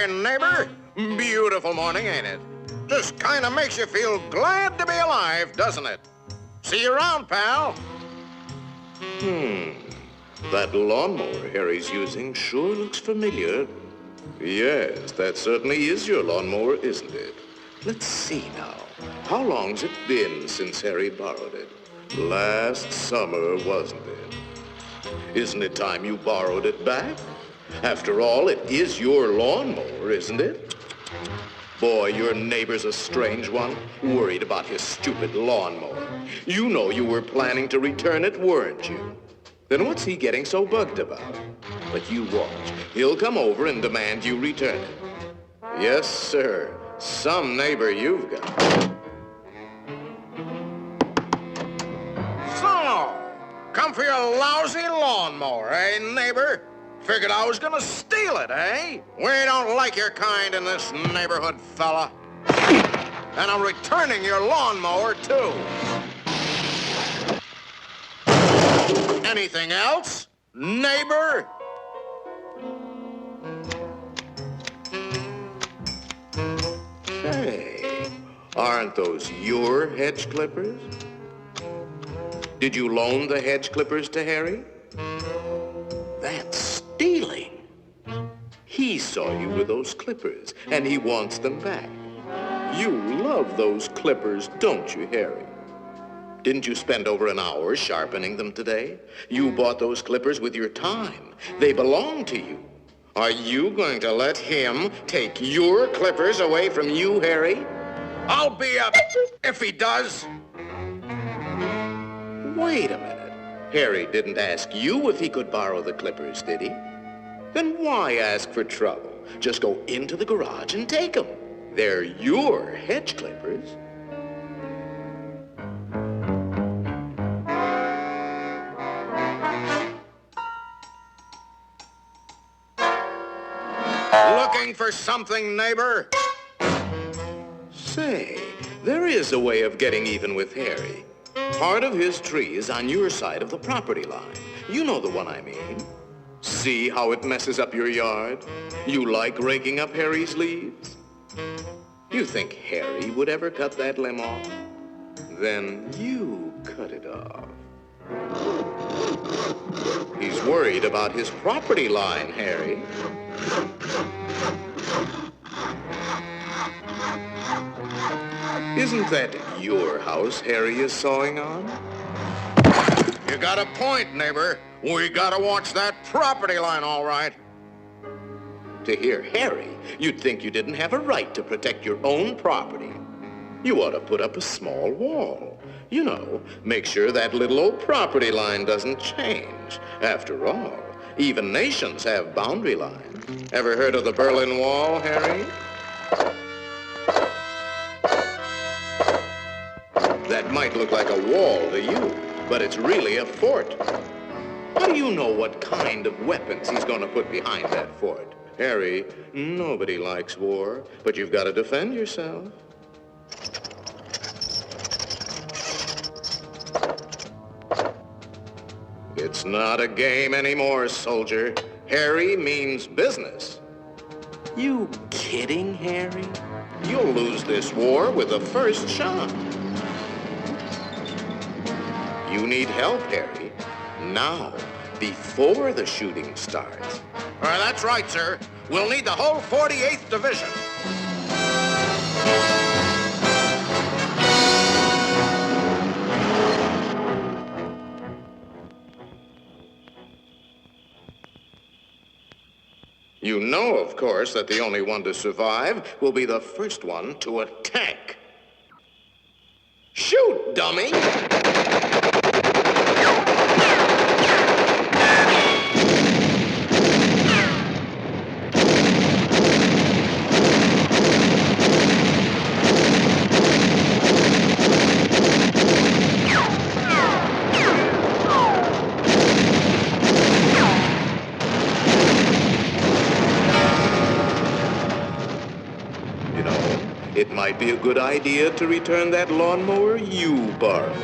Hey, neighbor. Beautiful morning, ain't it? Just kind of makes you feel glad to be alive, doesn't it? See you around, pal. That lawnmower Harry's using sure looks familiar. Yes, that certainly is your lawnmower, isn't it? Let's see now. How long's it been since Harry borrowed it? Last summer, wasn't it? Isn't it time you borrowed it back? After all, it is your lawnmower, isn't it? Boy, your neighbor's a strange one, worried about his stupid lawnmower. You know you were planning to return it, weren't you? Then what's he getting so bugged about? But you watch. He'll come over and demand you return it. Yes, sir. Some neighbor you've got. So, come for your lousy lawnmower, eh, neighbor? Figured I was gonna steal it, eh? We don't like your kind in this neighborhood, fella. And I'm returning your lawnmower, too. Anything else, neighbor? Hey, aren't those your hedge clippers? Did you loan the hedge clippers to Harry? That's stealing. He saw you with those clippers, and he wants them back. You love those clippers, don't you, Harry? Didn't you spend over an hour sharpening them today? You bought those clippers with your time. They belong to you. Are you going to let him take your clippers away from you, Harry? I'll be up if he does. Wait a minute. Harry didn't ask you if he could borrow the clippers, did he? Then why ask for trouble? Just go into the garage and take them. They're your hedge clippers. Looking for something, neighbor? Say, there is a way of getting even with Harry. Part of his tree is on your side of the property line. You know the one I mean. See how it messes up your yard? You like raking up Harry's leaves? You think Harry would ever cut that limb off? Then you cut it off. He's worried about his property line, Harry. Isn't that your house Harry is sawing on? You got a point, neighbor. We gotta watch that property line, all right. To hear Harry, you'd think you didn't have a right to protect your own property. You ought to put up a small wall. You know, make sure that little old property line doesn't change. After all, even nations have boundary lines. Ever heard of the Berlin Wall, Harry? That might look like a wall to you, but it's really a fort. How do you know what kind of weapons he's going to put behind that fort? Harry, nobody likes war, but you've got to defend yourself. It's not a game anymore, soldier. Harry means business. You kidding, Harry? You'll lose this war with the first shot. You need help, Harry. Now, before the shooting starts. That's right, sir. We'll need the whole 48th Division. You know, of course, that the only one to survive will be the first one to attack. Shoot, dummy! It might be a good idea to return that lawnmower you borrowed.